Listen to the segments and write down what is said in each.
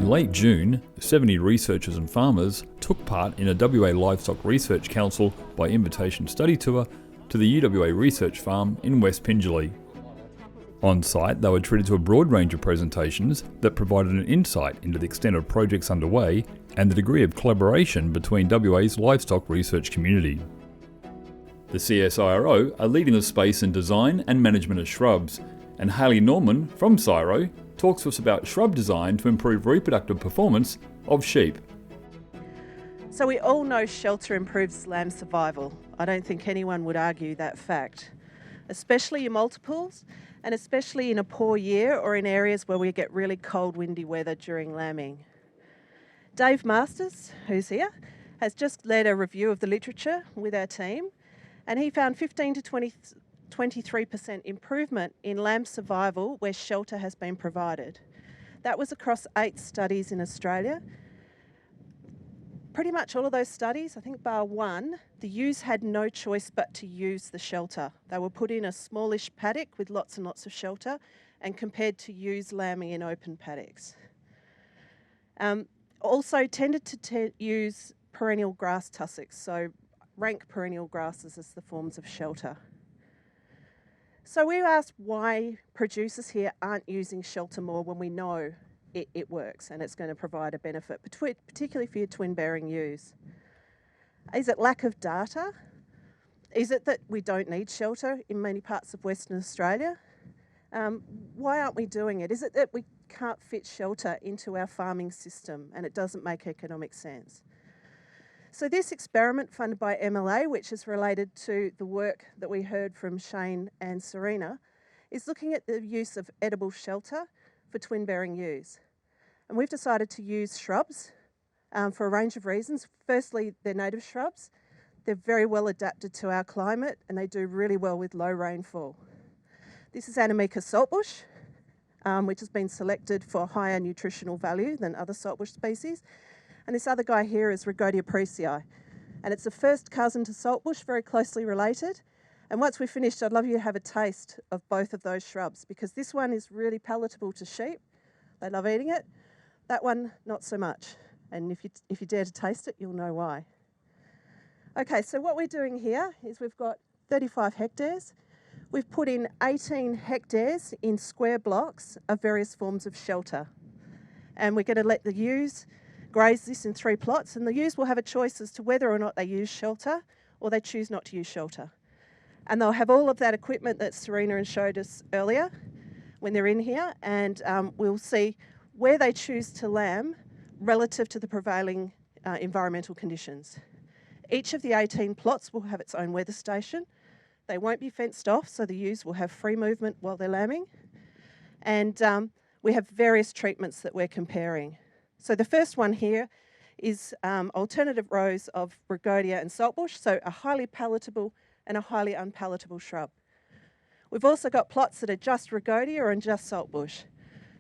In late June, 70 researchers and farmers took part in a WA Livestock Research Council by invitation study tour to the UWA Research Farm in West Pingelly. On site, they were treated to a broad range of presentations that provided an insight into the extent of projects underway and the degree of collaboration between WA's livestock research community. The CSIRO are leading the space in design and management of shrubs, and Hayley Norman from CSIRO talks to us about shrub design to improve reproductive performance of sheep. So we all know shelter improves lamb survival. I don't think anyone would argue that fact, especially your multiples, and especially in a poor year or in areas where we get really cold, windy weather during lambing. Dave Masters, who's here, has just led a review of the literature with our team, and he found 15 to 23% improvement in lamb survival where shelter has been provided. That was across 8 studies in Australia. Pretty much all of those studies, I think bar one, the ewes had no choice but to use the shelter. They were put in a smallish paddock with lots and lots of shelter and compared to ewes lambing in open paddocks. Also tended to use perennial grass tussocks, so rank perennial grasses as the forms of shelter. So we asked why producers here aren't using shelter more when we know it works and it's going to provide a benefit, particularly for your twin-bearing ewes. Is it lack of data? Is it that we don't need shelter in many parts of Western Australia? Why aren't we doing it? Is it that we can't fit shelter into our farming system and it doesn't make economic sense? So this experiment funded by MLA, which is related to the work that we heard from Shane and Serena, is looking at the use of edible shelter for twin-bearing ewes. And we've decided to use shrubs for a range of reasons. Firstly, they're native shrubs. They're very well adapted to our climate and they do really well with low rainfall. This is Anamika saltbush, which has been selected for higher nutritional value than other saltbush species. And this other guy here is Rhagodia precii. And it's a first cousin to saltbush, very closely related. And once we're finished, I'd love you to have a taste of both of those shrubs because this one is really palatable to sheep. They love eating it. That one, not so much. And if you dare to taste it, you'll know why. Okay, so what we're doing here is we've got 35 hectares. We've put in 18 hectares in square blocks of various forms of shelter. And we're going to let the ewes graze this in 3 plots, and the ewes will have a choice as to whether or not they use shelter or they choose not to use shelter. And they'll have all of that equipment that Serena showed us earlier when they're in here, and we'll see where they choose to lamb relative to the prevailing environmental conditions. Each of the 18 plots will have its own weather station. They won't be fenced off, so the ewes will have free movement while they're lambing. And we have various treatments that we're comparing. So the first one here is alternative rows of Rhagodia and saltbush, so a highly palatable and a highly unpalatable shrub. We've also got plots that are just Rhagodia and just saltbush.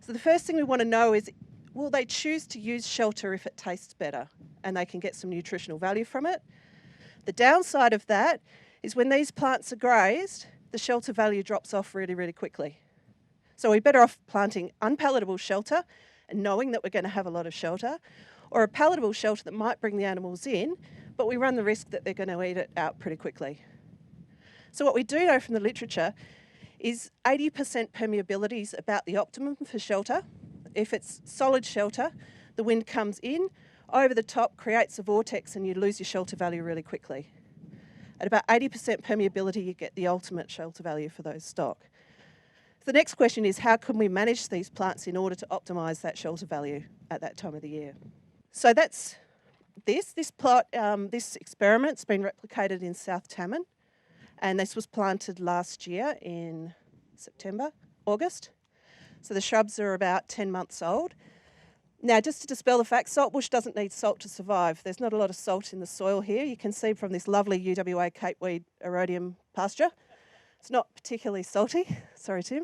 So the first thing we want to know is, will they choose to use shelter if it tastes better and they can get some nutritional value from it? The downside of that is when these plants are grazed, the shelter value drops off really, really quickly. So we're better off planting unpalatable shelter and knowing that we're going to have a lot of shelter, or a palatable shelter that might bring the animals in, but we run the risk that they're going to eat it out pretty quickly. So what we do know from the literature is 80% permeability is about the optimum for shelter. If it's solid shelter, the wind comes in, over the top, creates a vortex, and you lose your shelter value really quickly. At about 80% permeability, you get the ultimate shelter value for those stock. The next question is, how can we manage these plants in order to optimise that shelter value at that time of the year? So that's this plot. This experiment's been replicated in South Tamman, and this was planted last year in August. So the shrubs are about 10 months old. Now, just to dispel the fact, saltbush doesn't need salt to survive. There's not a lot of salt in the soil here. You can see from this lovely UWA capeweed erodium pasture. It's not particularly salty. Sorry, Tim.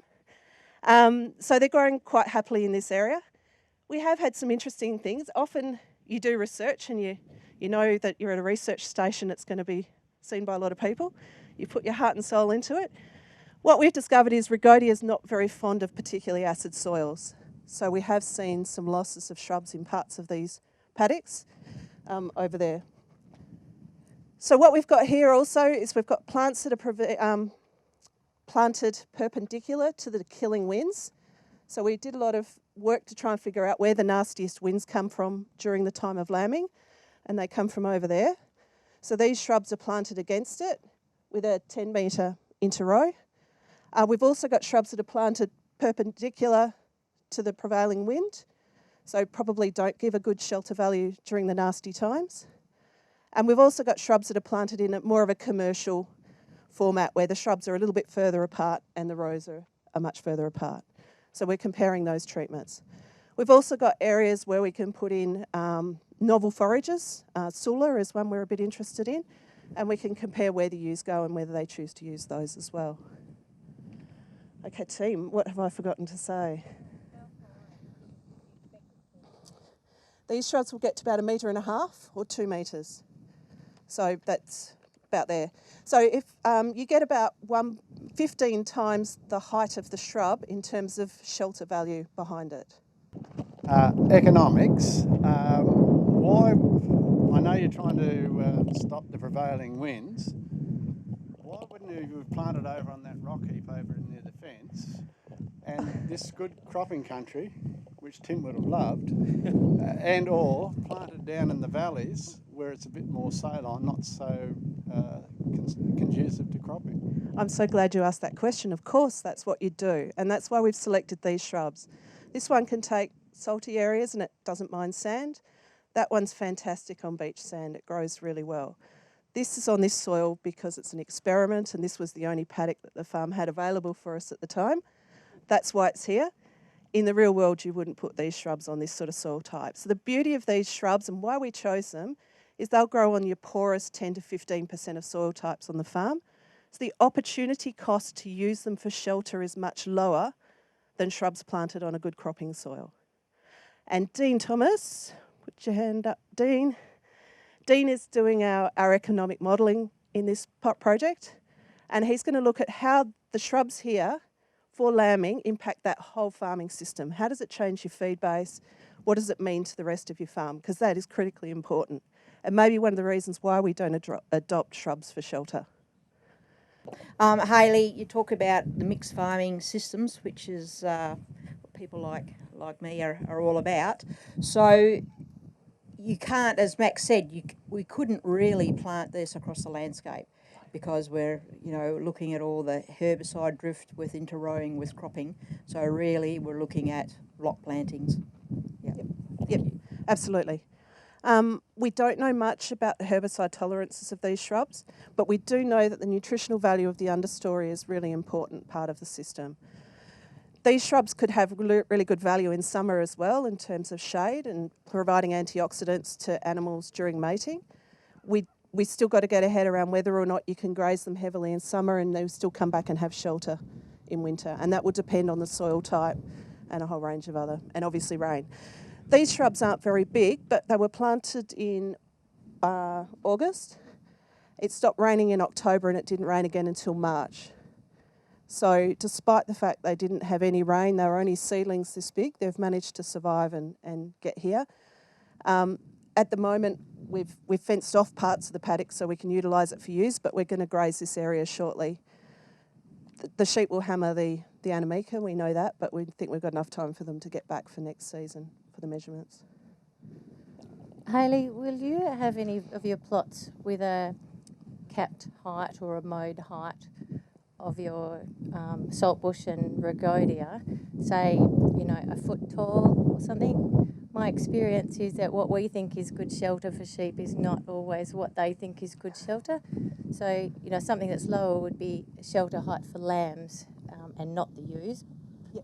So they're growing quite happily in this area. We have had some interesting things. Often you do research and you know that you're at a research station that's going to be seen by a lot of people. You put your heart and soul into it. What we've discovered is Rhagodia is not very fond of particularly acid soils. So we have seen some losses of shrubs in parts of these paddocks over there. So what we've got here also is we've got plants that are planted perpendicular to the killing winds. So we did a lot of work to try and figure out where the nastiest winds come from during the time of lambing, and they come from over there. So these shrubs are planted against it with a 10-metre interrow. We've also got shrubs that are planted perpendicular to the prevailing wind, so probably don't give a good shelter value during the nasty times. And we've also got shrubs that are planted in more of a commercial format where the shrubs are a little bit further apart and the rows are much further apart. So we're comparing those treatments. We've also got areas where we can put in novel forages. Sula is one we're a bit interested in, and we can compare where the ewes go and whether they choose to use those as well. Okay, team, what have I forgotten to say? These shrubs will get to about 1.5 metres or 2 metres. So that's about there. So if you get about 15 times the height of the shrub in terms of shelter value behind it. Economics. Why? I know you're trying to stop the prevailing winds. Why wouldn't you have planted over on that rock heap over near the fence? And this good cropping country, which Tim would have loved, and or planted down in the valleys where it's a bit more saline, not so conducive to cropping. I'm so glad you asked that question. Of course, that's what you do, and that's why we've selected these shrubs. This one can take salty areas and it doesn't mind sand. That one's fantastic on beach sand. It grows really well. This is on this soil because it's an experiment, and this was the only paddock that the farm had available for us at the time. That's why it's here. In the real world, you wouldn't put these shrubs on this sort of soil type. So the beauty of these shrubs and why we chose them is they'll grow on your poorest 10 to 15% of soil types on the farm. So the opportunity cost to use them for shelter is much lower than shrubs planted on a good cropping soil. And Dean Thomas, put your hand up, Dean. Dean is doing our economic modelling in this project, and he's going to look at how the shrubs here for lambing impact that whole farming system. How does it change your feed base? What does it mean to the rest of your farm? Because that is critically important, and maybe one of the reasons why we don't adopt shrubs for shelter. Hayley, you talk about the mixed farming systems, which is what people like me are all about. So you can't, as Max said, we couldn't really plant this across the landscape because we're looking at all the herbicide drift with interrowing with cropping. So really we're looking at block plantings. Yep, absolutely. We don't know much about the herbicide tolerances of these shrubs, but we do know that the nutritional value of the understory is a really important part of the system. These shrubs could have really good value in summer as well in terms of shade and providing antioxidants to animals during mating. We still got to get ahead around whether or not you can graze them heavily in summer and they still come back and have shelter in winter, and that will depend on the soil type and a whole range of other, and obviously rain. These shrubs aren't very big, but they were planted in August. It stopped raining in October and it didn't rain again until March. So despite the fact they didn't have any rain, they were only seedlings this big, they've managed to survive and get here. At the moment, we've fenced off parts of the paddock so we can utilise it for use, but we're going to graze this area shortly. The sheep will hammer the Anamika, we know that, but we think we've got enough time for them to get back for next season for the measurements. Hayley, will you have any of your plots with a capped height or a mowed height of your saltbush and rhagodia, say, a foot tall or something? My experience is that what we think is good shelter for sheep is not always what they think is good shelter. So, something that's lower would be shelter height for lambs and not the ewes. Yeah,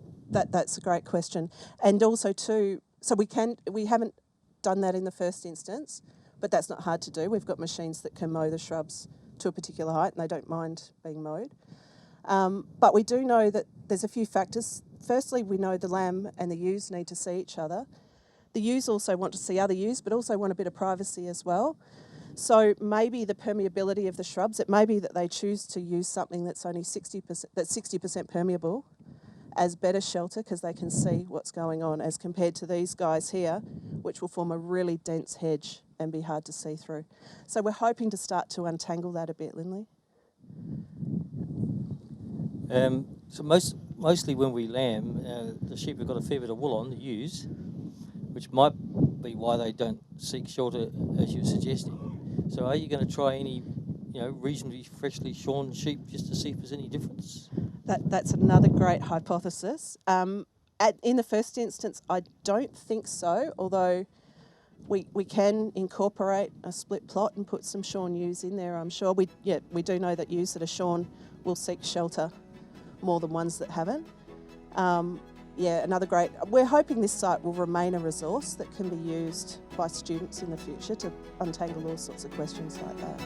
that's a great question. And also too, so we haven't done that in the first instance, but that's not hard to do. We've got machines that can mow the shrubs to a particular height and they don't mind being mowed. But we do know that there's a few factors. Firstly, we know the lamb and the ewes need to see each other. The ewes also want to see other ewes, but also want a bit of privacy as well. So maybe the permeability of the shrubs, it may be that they choose to use something that's only 60% permeable, as better shelter because they can see what's going on, as compared to these guys here, which will form a really dense hedge and be hard to see through. So we're hoping to start to untangle that a bit, Lindley. So mostly when we lamb, the sheep have got a fair bit of wool on the ewes, which might be why they don't seek shelter, as you were suggesting. So are you going to try any, reasonably freshly shorn sheep just to see if there's any difference? That's another great hypothesis. In the first instance, I don't think so, although we can incorporate a split plot and put some shorn ewes in there, I'm sure. We do know that ewes that are shorn will seek shelter more than ones that haven't. Another great... We're hoping this site will remain a resource that can be used by students in the future to untangle all sorts of questions like that.